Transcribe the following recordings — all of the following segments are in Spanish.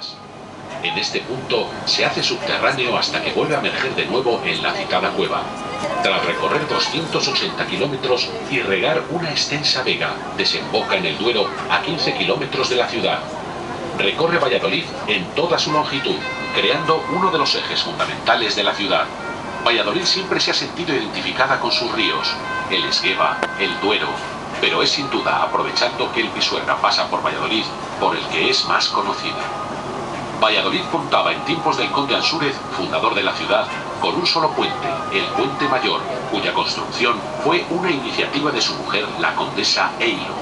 días. En este punto se hace subterráneo hasta que vuelve a emerger de nuevo en la citada cueva. Tras recorrer 280 kilómetros y regar una extensa vega, desemboca en el Duero a 15 kilómetros de la ciudad. Recorre Valladolid en toda su longitud, creando uno de los ejes fundamentales de la ciudad. Valladolid siempre se ha sentido identificada con sus ríos, el Esgueva, el Duero, pero es sin duda aprovechando que el Pisuerga pasa por Valladolid, por el que es más conocida. Valladolid contaba en tiempos del conde Ansúrez, fundador de la ciudad, con un solo puente, el Puente Mayor, cuya construcción fue una iniciativa de su mujer, la condesa Eilo.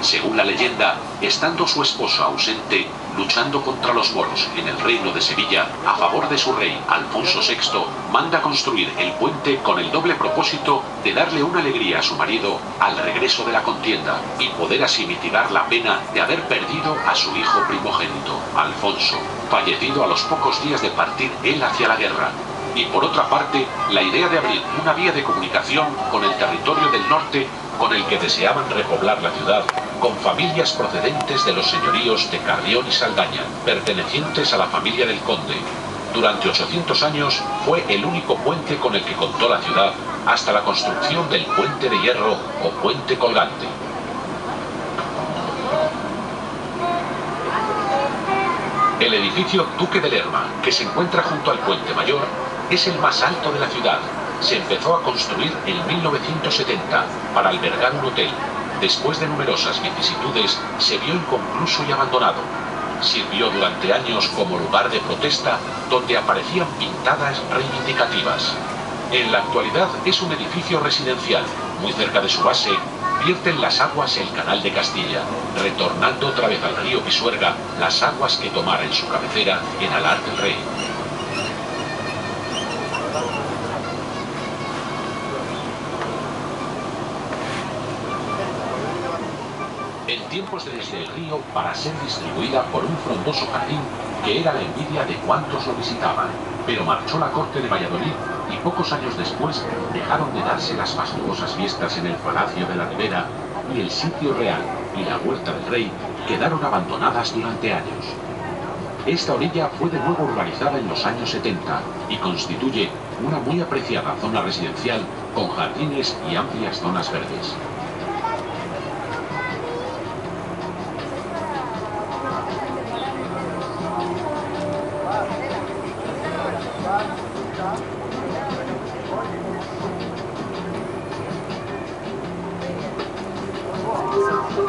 Según la leyenda, estando su esposo ausente, luchando contra los moros en el reino de Sevilla, a favor de su rey, Alfonso VI, manda construir el puente con el doble propósito de darle una alegría a su marido al regreso de la contienda y poder así mitigar la pena de haber perdido a su hijo primogénito, Alfonso, fallecido a los pocos días de partir él hacia la guerra. Y por otra parte, la idea de abrir una vía de comunicación con el territorio del norte con el que deseaban repoblar la ciudad, con familias procedentes de los señoríos de Carrión y Saldaña, pertenecientes a la familia del conde. Durante 800 años fue el único puente con el que contó la ciudad, hasta la construcción del Puente de Hierro o Puente Colgante. El edificio Duque de Lerma, que se encuentra junto al Puente Mayor, es el más alto de la ciudad. Se empezó a construir en 1970 para albergar un hotel. Después de numerosas vicisitudes, se vio inconcluso y abandonado. Sirvió durante años como lugar de protesta, donde aparecían pintadas reivindicativas. En la actualidad es un edificio residencial. Muy cerca de su base, vierten las aguas el Canal de Castilla, retornando otra vez al río Pisuerga las aguas que tomara en su cabecera en Alar del Rey. En tiempos de desde el río para ser distribuida por un frondoso jardín que era la envidia de cuantos lo visitaban, pero marchó la corte de Valladolid y pocos años después dejaron de darse las fastuosas fiestas en el Palacio de la Ribera y el sitio real y la Huerta del Rey quedaron abandonadas durante años. Esta orilla fue de nuevo urbanizada en los años 70 y constituye una muy apreciada zona residencial con jardines y amplias zonas verdes.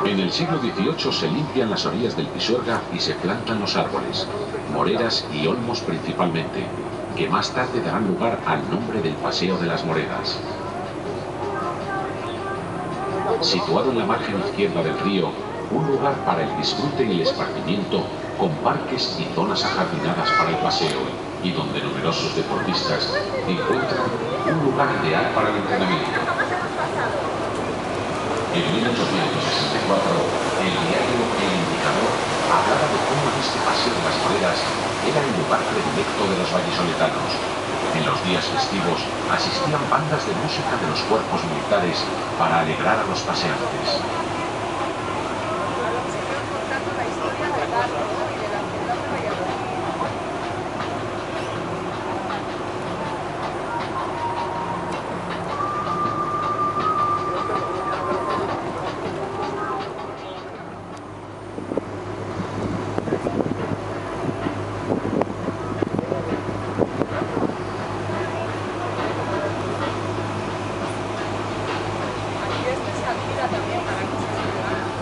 En el siglo XVIII se limpian las orillas del Pisuerga y se plantan los árboles, moreras y olmos principalmente, que más tarde darán lugar al nombre del Paseo de las Moreras. Situado en la margen izquierda del río, un lugar para el disfrute y el esparcimiento, con parques y zonas ajardinadas para el paseo, y donde numerosos deportistas encuentran un lugar ideal para el entrenamiento. En 1964, el diario El Indicador hablaba de cómo este Paseo de las Moreras era el lugar predilecto de los vallisoletanos. En los días festivos asistían bandas de música de los cuerpos militares para alegrar a los paseantes.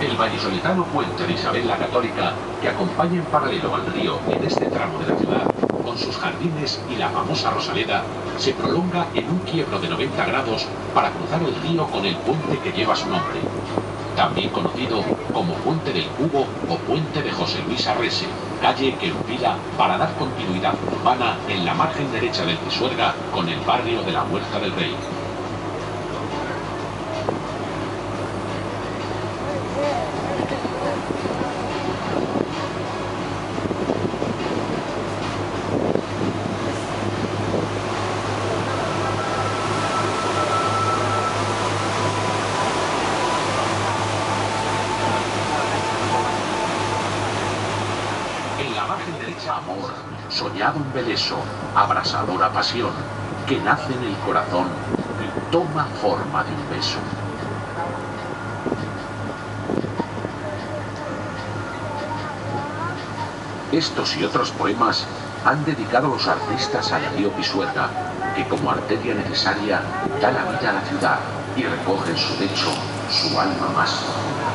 El vallisoletano puente de Isabel la Católica, que acompaña en paralelo al río en este tramo de la ciudad, con sus jardines y la famosa Rosaleda, se prolonga en un quiebro de 90 grados para cruzar el río con el puente que lleva su nombre, también conocido como Puente del Cubo o Puente de José Luis Arrese, calle que enfila para dar continuidad urbana en la margen derecha del Pisuerga con el barrio de la Huerta del Rey. En la margen derecha, amor, soñado embeleso, abrasadora pasión, que nace en el corazón y toma forma de un beso. Estos y otros poemas han dedicado los artistas al río Pisuerga, que como arteria necesaria da la vida a la ciudad y recoge en su lecho su alma más profunda.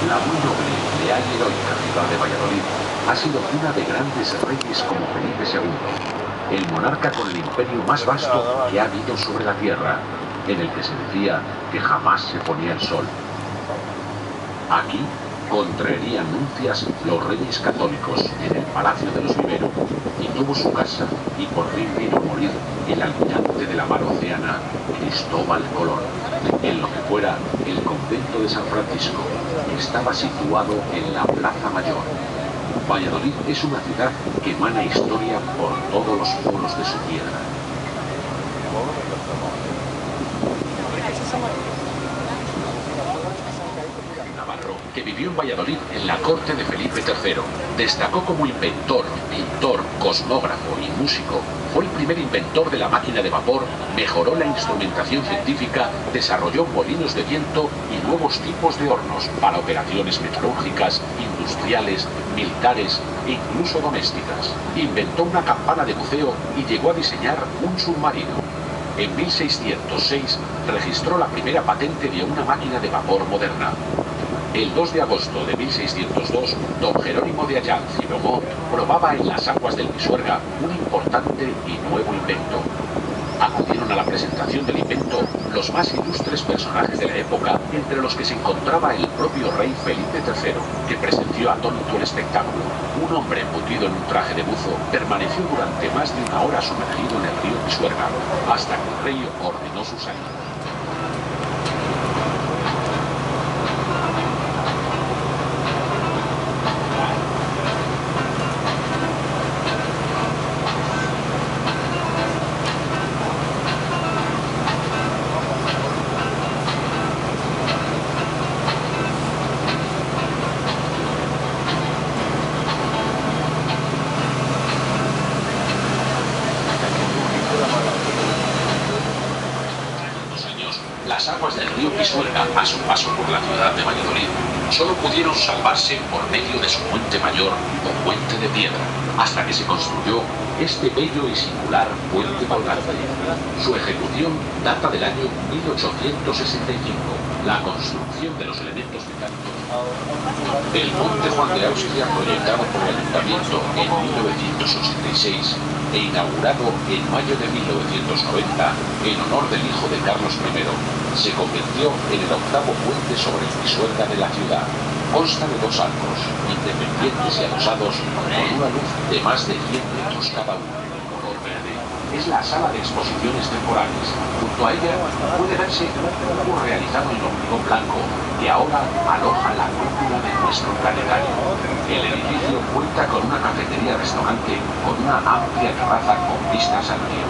La muy noble, leal y heroica ciudad de Valladolid ha sido cuna de grandes reyes como Felipe II, el monarca con el imperio más vasto que ha habido sobre la tierra, en el que se decía que jamás se ponía el sol. Aquí contraerían nupcias los reyes católicos en el Palacio de los Vivero, y tuvo su casa, y por fin vino a morir el almirante de la mar océana, Cristóbal Colón, en lo que fuera el convento de San Francisco, que estaba situado en la Plaza Mayor. Valladolid es una ciudad que emana historia por todos los poros de su tierra. Que vivió en Valladolid en la corte de Felipe III. Destacó como inventor, pintor, cosmógrafo y músico. Fue el primer inventor de la máquina de vapor, mejoró la instrumentación científica, desarrolló molinos de viento y nuevos tipos de hornos para operaciones metalúrgicas, industriales, militares e incluso domésticas. Inventó una campana de buceo y llegó a diseñar un submarino. En 1606 registró la primera patente de una máquina de vapor moderna. El 2 de agosto de 1602, don Jerónimo de Allanz y Beaumont probaba en las aguas del Pisuerga un importante y nuevo invento. Acudieron a la presentación del invento los más ilustres personajes de la época, entre los que se encontraba el propio rey Felipe III, que presenció atónito el espectáculo. Un hombre embutido en un traje de buzo permaneció durante más de una hora sumergido en el río Pisuerga, hasta que el rey ordenó su salida. Las aguas del río Pisuerga, a su paso por la ciudad de Valladolid, solo pudieron salvarse por medio de su puente mayor o puente de piedra, hasta que se construyó este bello y singular puente colgante. Su ejecución data del año 1865, la construcción de los elementos mecánicos. El puente Juan de Austria, proyectado por el Ayuntamiento en 1986 e inaugurado en mayo de 1990 en honor del hijo de Carlos I, se convirtió en el octavo puente sobre el Pisuerga de la ciudad. Consta de dos arcos, independientes y adosados, con una luz de más de 100 metros cada uno. Color verde. Es la sala de exposiciones temporales. Junto a ella puede verse un cubo realizado en hormigón blanco que ahora aloja la cúpula de nuestro planetario. El edificio cuenta con una cafetería-restaurante con una amplia terraza con vistas al río.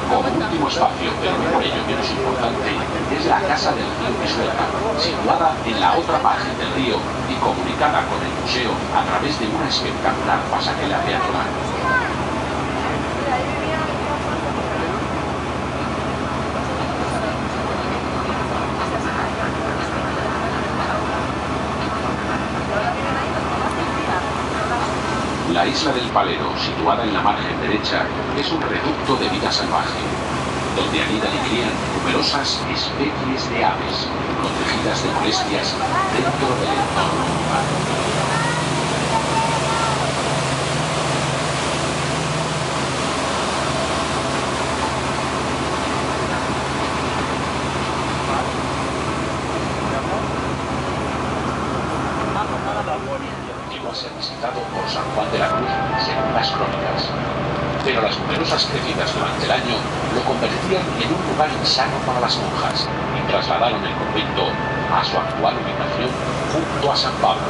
Como último espacio, pero no por ello menos importante, es la Casa del Río Pisuerga, situada en la otra margen del río y comunicada con el museo a través de una espectacular pasarela peatonal. La isla del Palero, situada en la margen derecha, es un reducto de vida salvaje, donde anidan y crían numerosas especies de aves, protegidas de molestias dentro del entorno urbano. Llegó a ser visitado por San Juan de la Cruz, según las crónicas. Pero las numerosas crecidas durante el año lo convertían en un lugar insano para las monjas y trasladaron el convento a su actual ubicación junto a San Pablo.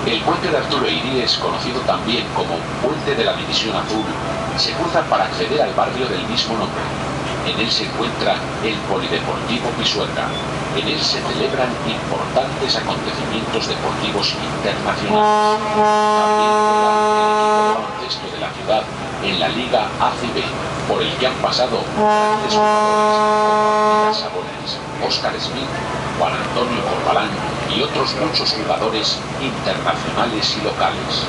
El puente de Arturo Iríes, conocido también como Puente de la División Azul, se cruza para acceder al barrio del mismo nombre. En él se encuentra el Polideportivo Pisuerga. En él se celebran importantes acontecimientos deportivos internacionales. También juega el equipo de baloncesto de la ciudad en la Liga ACB, por el que han pasado grandes jugadores como Artida Sabonis, Óscar Smith, Juan Antonio Corbalán y otros muchos jugadores internacionales y locales.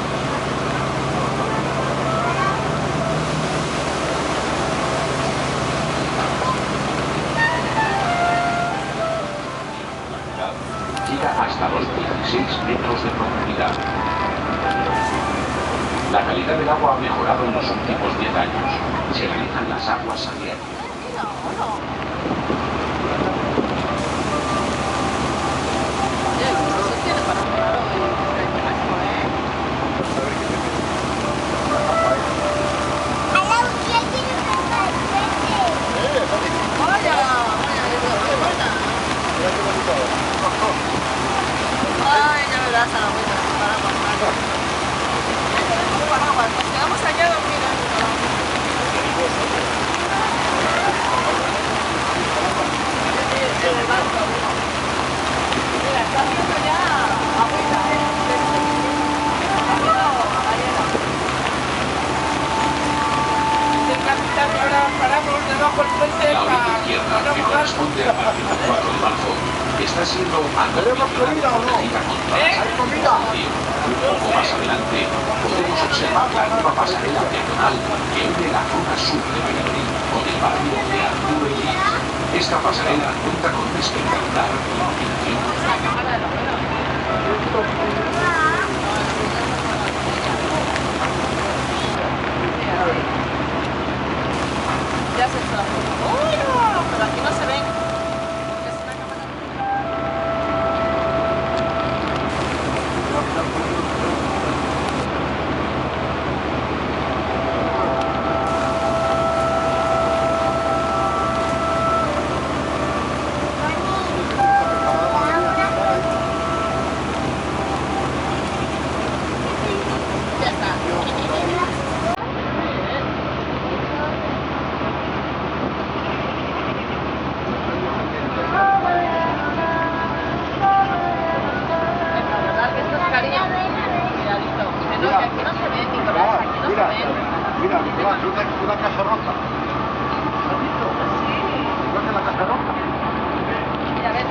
Llega hasta los 16 metros de profundidad. La calidad del agua ha mejorado en los últimos 10 años. Se realizan las aguas a diario. Ay, ya verás a la vuelta, para pasar. Nos quedamos allá a dormir. En el barco. Mira, está haciendo ya agüita, el capitán, ahora paramos debajo del puente La orilla izquierda, que corresponde al partido 4 de marzo, está siendo protegida contra el frío. Un poco más adelante podemos observar la nueva pasarela peatonal que une la zona sur de Valladolid con el barrio de Arturo Iríes. Esta pasarela cuenta con una espectacular iluminación. Ya se está. ¡Uy! Pero aquí no se ven. Porque es una cámara. Ya está. Mira, una casa roja. ¿Has visto? Sí. ¿Igual que la casa roja? Mira, a ver.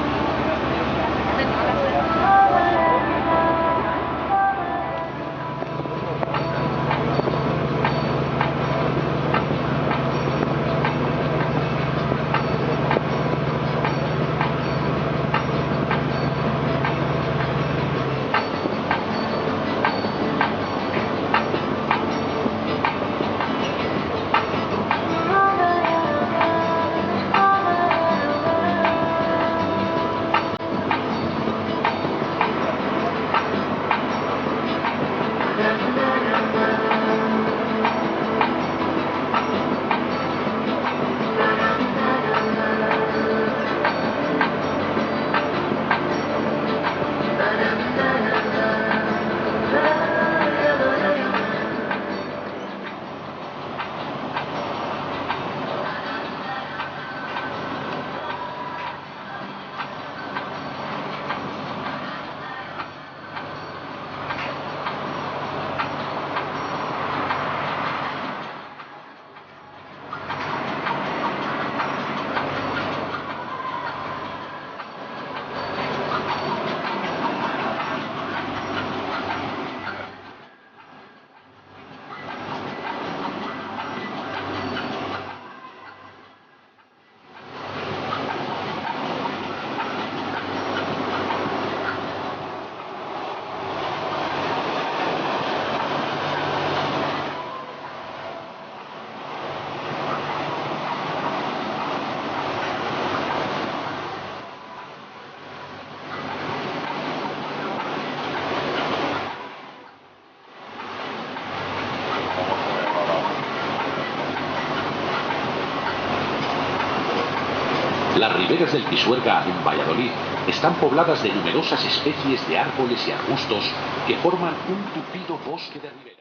Las riberas del Pisuerga en Valladolid están pobladas de numerosas especies de árboles y arbustos que forman un tupido bosque de ribera.